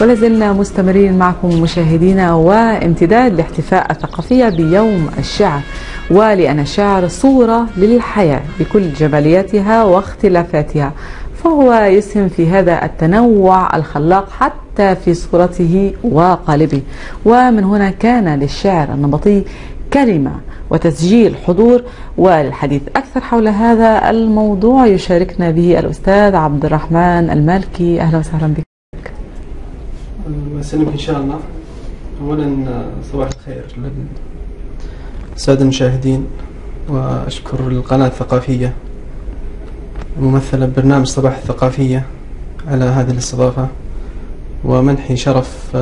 ولازلنا مستمرين معكم مشاهدينا، وامتداد الاحتفاء الثقافية بيوم الشعر. ولأن الشعر صورة للحياة بكل جمالياتها واختلافاتها، فهو يسهم في هذا التنوع الخلاق حتى في صورته وقالبه. ومن هنا كان للشعر النمطي كلمة وتسجيل حضور. والحديث أكثر حول هذا الموضوع يشاركنا به الأستاذ عبد الرحمن المالكي. أهلا وسهلا بك. أسلمك إن شاء الله. أولا صباح الخير للسادة المشاهدين، وأشكر القناة الثقافية الممثلة ببرنامج صباح الثقافية على هذه الاستضافة ومنحي شرف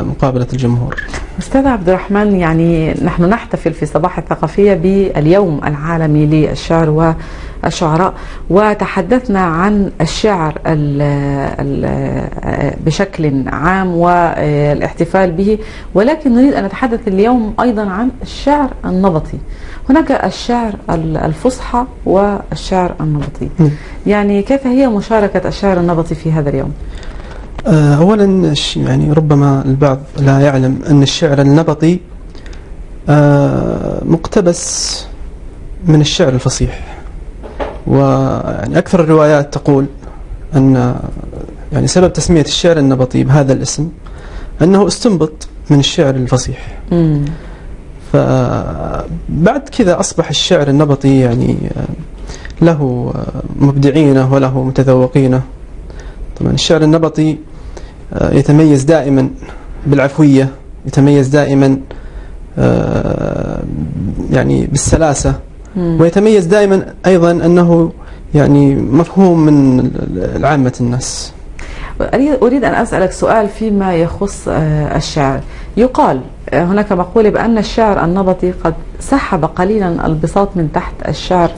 مقابلة الجمهور. أستاذ عبد الرحمن، يعني نحن نحتفل في صباح الثقافية باليوم العالمي للشعر والشعراء، وتحدثنا عن الشعر بشكل عام والاحتفال به، ولكن نريد أن نتحدث اليوم أيضا عن الشعر النبطي. هناك الشعر الفصحى والشعر النبطي، يعني كيف هي مشاركة الشعر النبطي في هذا اليوم؟ أولا يعني ربما البعض لا يعلم أن الشعر النبطي مقتبس من الشعر الفصيح، ويعني أكثر الروايات تقول أن يعني سبب تسمية الشعر النبطي بهذا الاسم أنه استنبط من الشعر الفصيح. فبعد كذا أصبح الشعر النبطي يعني له مبدعينه وله متذوقينه. طبعا الشعر النبطي يتميز دائما بالعفوية، يتميز دائما يعني بالسلاسة، ويتميز دائما أيضا أنه يعني مفهوم من عامة الناس. أريد أن أسألك سؤال فيما يخص الشعر. يقال هناك مقولة بأن الشعر النبطي قد سحب قليلا البساط من تحت الشعر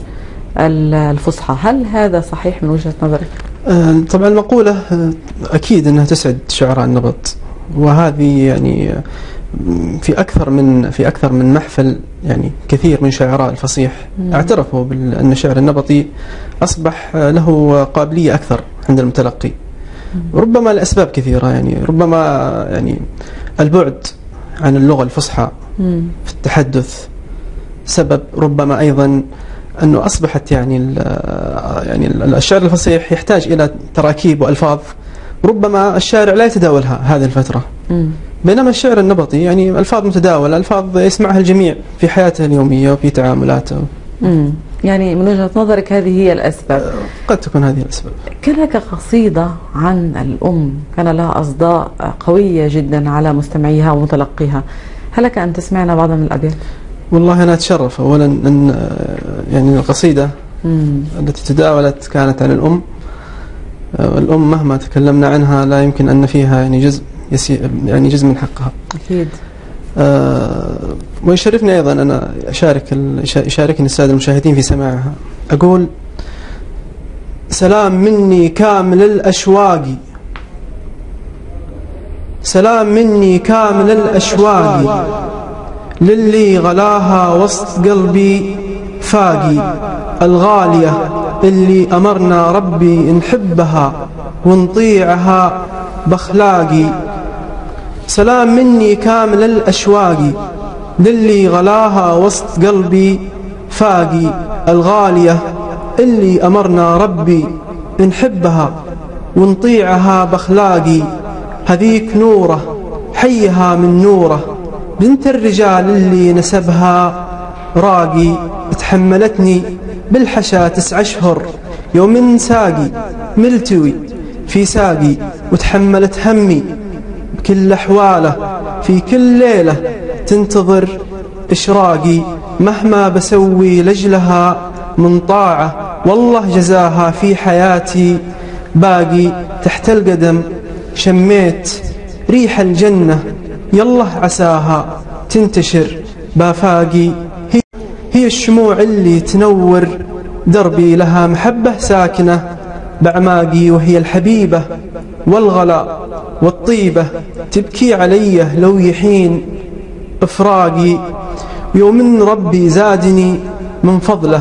الفصحى، هل هذا صحيح من وجهة نظرك؟ طبعا المقولة أكيد أنها تسعد شعراء النبط، وهذه يعني في أكثر من محفل يعني كثير من شعراء الفصيح اعترفوا بأن الشعر النبطي أصبح له قابلية أكثر عند المتلقي. ربما لأسباب كثيرة، يعني ربما يعني البعد عن اللغة الفصحى في التحدث سبب، ربما أيضا أنه أصبحت يعني الشعر الفصيح يحتاج إلى تراكيب وألفاظ ربما الشارع لا يتداولها هذه الفترة، بينما الشعر النبطي يعني ألفاظ متداولة، ألفاظ يسمعها الجميع في حياته اليومية وفي تعاملاته. يعني من وجهة نظرك هذه هي الأسباب؟ قد تكون هذه الأسباب. كان لك قصيدة عن الأم كان لها أصداء قوية جدا على مستمعيها ومتلقيها، هل لك أن تسمعنا بعض من الأبيات؟ والله أنا أتشرف أولا أن يعني القصيدة التي تداولت كانت عن الأم. الأم مهما تكلمنا عنها لا يمكن أن فيها يعني جزء من حقها. أكيد. ويشرفني أيضا أنا يشاركني السادة المشاهدين في سماعها. أقول: سلام مني كامل الأشواق، سلام مني كامل الأشواق، للي غلاها وسط قلبي فاقي، الغالية اللي أمرنا ربي نحبها ونطيعها بأخلاقي. سلام مني كامل الأشواق، للي غلاها وسط قلبي فاقي، الغالية اللي أمرنا ربي نحبها ونطيعها بأخلاقي. هذيك نوره حيها من نوره، بنت الرجال اللي نسبها راقي، تحملتني بالحشا 9 أشهر يوم ساقي، ملتوي في ساقي، وتحملت همي بكل أحواله، في كل ليلة تنتظر إشراقي. مهما بسوي لجلها من طاعة، والله جزاها في حياتي باقي. تحت القدم شميت ريح الجنة، يالله عساها تنتشر بافاقي. هي الشموع اللي تنور دربي، لها محبة ساكنة بأعماقي، وهي الحبيبة والغلاء والطيبة، تبكي علي لو يحين إفراقي. يوم ربي زادني من فضله،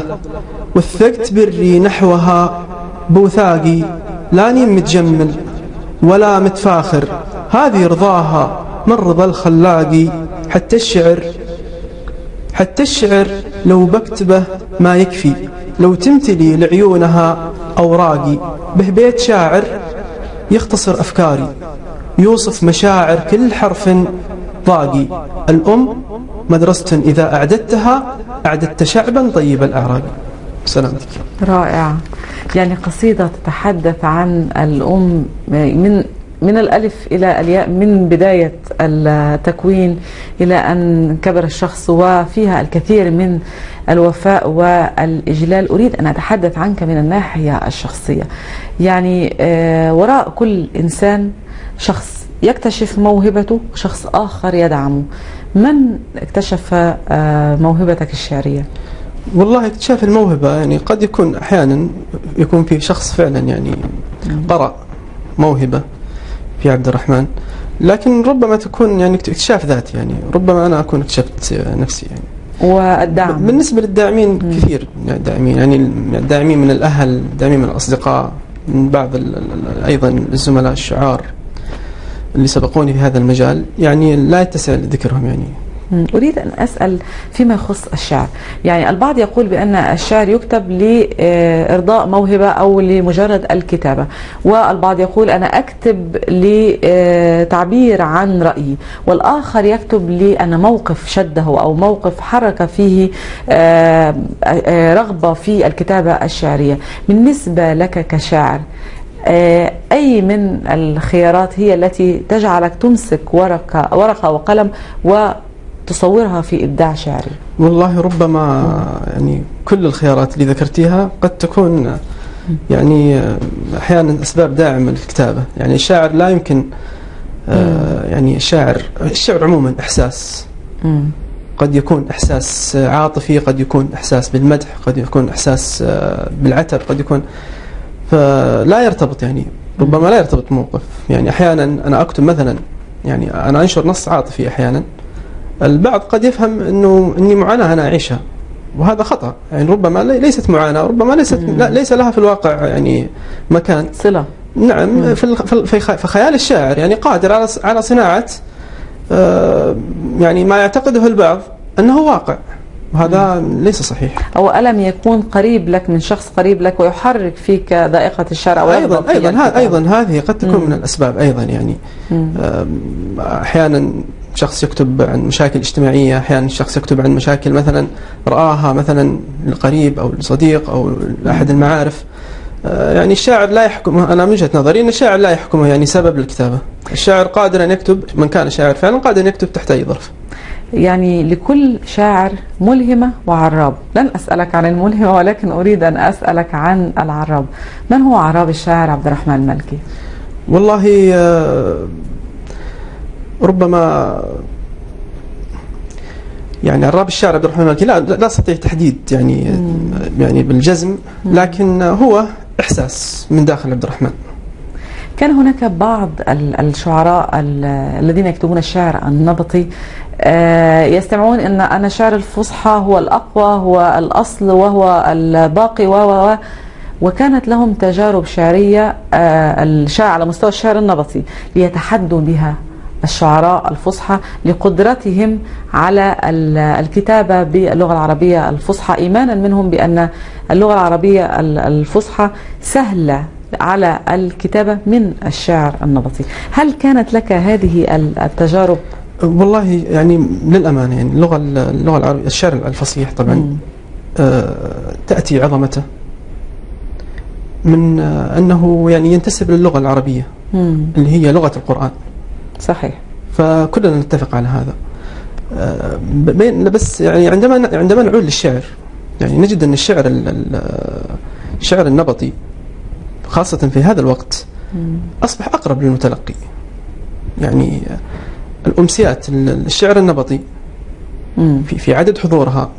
وثقت بري نحوها بوثاقي. لاني متجمل ولا متفاخر، هذه رضاها من رضا الخلاقي. حتى الشعر لو بكتبه ما يكفي، لو تمتلي لعيونها أوراقي. به بيت شاعر يختصر أفكاري، يوصف مشاعر كل حرف ضاقي. الأم مدرسة إذا أعددتها أعددت شعبا طيب الأعراق. سلامتك. رائع. يعني قصيدة تتحدث عن الأم من الألف إلى الياء، من بداية التكوين إلى أن كبر الشخص، وفيها الكثير من الوفاء والإجلال. أريد أن أتحدث عنك من الناحية الشخصية. يعني وراء كل إنسان شخص يكتشف موهبته وشخص آخر يدعمه. من اكتشف موهبتك الشعرية؟ والله اكتشاف الموهبة يعني قد يكون أحيانا يكون في شخص فعلا يعني قرأ موهبة في عبد الرحمن، لكن ربما تكون يعني اكتشاف ذاتي. يعني ربما أنا أكون اكتشفت نفسي يعني. والدعم بالنسبة للداعمين كثير الداعمين، يعني الداعمين من الأهل، الداعمين من الأصدقاء، من بعض أيضا الزملاء الشعار اللي سبقوني في هذا المجال، يعني لا يتسع ذكرهم. يعني أريد أن أسأل فيما يخص الشعر. يعني البعض يقول بأن الشعر يكتب لإرضاء موهبة أو لمجرد الكتابة، والبعض يقول أنا أكتب لتعبير عن رأيي، والآخر يكتب لأن موقف شده أو موقف حرك فيه رغبة في الكتابة الشعرية. بالنسبة لك كشاعر، أي من الخيارات هي التي تجعلك تمسك ورقة وقلم وتصورها في إبداع شعري؟ والله ربما يعني كل الخيارات اللي ذكرتيها قد تكون يعني أحيانا أسباب داعمة للكتابة. يعني الشاعر لا يمكن يعني الشعر عموما إحساس، قد يكون إحساس عاطفي، قد يكون إحساس بالمدح، قد يكون إحساس بالعتب، قد يكون، فلا يرتبط. يعني ربما لا يرتبط موقف. يعني أحيانا أنا أكتب مثلا، يعني أنا أنشر نص عاطفي، أحيانا البعض قد يفهم إني معاناة أنا أعيشها، وهذا خطأ. يعني ربما ليست معاناة، ربما ليس لها في الواقع يعني مكان صلة. نعم. في خيال الشاعر يعني قادر على صناعة يعني ما يعتقده البعض أنه واقع، وهذا ليس صحيح. أو ألم يكون قريب لك من شخص قريب لك ويحرك فيك ذائقة الشعر، أو أيضا هذه قد تكون من الأسباب أيضا. يعني أحيانا شخص يكتب عن مشاكل اجتماعية، أحيانا شخص يكتب عن مشاكل مثلا رآها مثلا للقريب أو لصديق أو لأحد المعارف. يعني الشاعر لا يحكم، أنا من وجهة نظري أن الشاعر لا يحكمه يعني سبب الكتابة. الشاعر قادر أن يكتب، من كان شاعر فعلا قادر أن يكتب تحت أي ظرف. يعني لكل شاعر ملهمة وعراب. لن أسألك عن الملهمة، ولكن أريد أن أسألك عن العراب. من هو عراب الشاعر عبد الرحمن المالكي؟ والله ربما يعني عراب الشاعر عبد الرحمن المالكي لا أستطيع تحديد يعني بالجزم، لكن هو إحساس من داخل عبد الرحمن. كان هناك بعض الشعراء الذين يكتبون الشعر النبطي يستمعون أن شعر الفصحى هو الأقوى، هو الأصل، وهو الباقي، وكانت لهم تجارب شعرية على مستوى الشعر النبطي ليتحدوا بها الشعراء الفصحى لقدرتهم على الكتابة باللغة العربية الفصحى، إيمانا منهم بأن اللغة العربية الفصحى سهلة على الكتابة من الشعر النبطي. هل كانت لك هذه التجارب؟ والله يعني للأمانة يعني اللغة العربية، الشعر الفصيح طبعا تأتي عظمته من أنه يعني ينتسب للغة العربية اللي هي لغة القرآن. صحيح. فكلنا نتفق على هذا. بس يعني عندما نعود للشعر، يعني نجد أن الشعر النبطي خاصة في هذا الوقت أصبح أقرب للمتلقي. يعني الأمسيات الشعر النبطي في عدد حضورها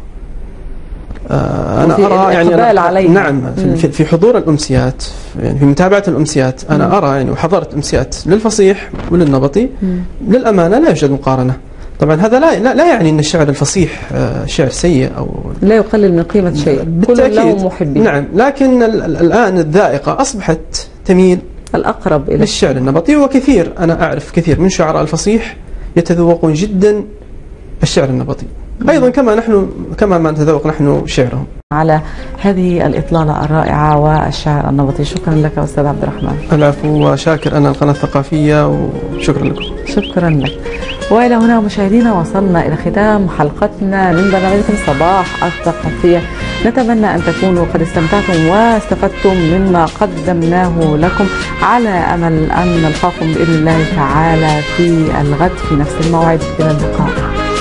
أنا أرى يعني نعم في حضور الأمسيات، يعني في متابعة الأمسيات أنا أرى يعني وحضرت أمسيات للفصيح وللنبطي، للأمانة لا يوجد مقارنة. طبعا هذا لا يعني أن الشعر الفصيح شعر سيء أو لا يقلل من قيمة شيء، بالتأكيد. كل له محبين. نعم، لكن الآن الذائقة أصبحت تميل الأقرب إلى للشعر النبطي. وكثير أنا أعرف كثير من شعراء الفصيح يتذوقون جدا الشعر النبطي أيضا كما ما نتذوق نحن شعرهم. على هذه الإطلالة الرائعة والشعر النبطي، شكرا لك أستاذ عبد الرحمن. العفو، وشاكر أنا القناة الثقافية وشكرا لكم. شكرا لك. وإلى هنا مشاهدينا وصلنا إلى ختام حلقتنا من برنامجكم صباح الثقافية. نتمنى أن تكونوا قد استمتعتم واستفدتم مما قدمناه لكم، على أمل أن نلقاكم بإذن الله تعالى في الغد في نفس الموعد. إلى اللقاء.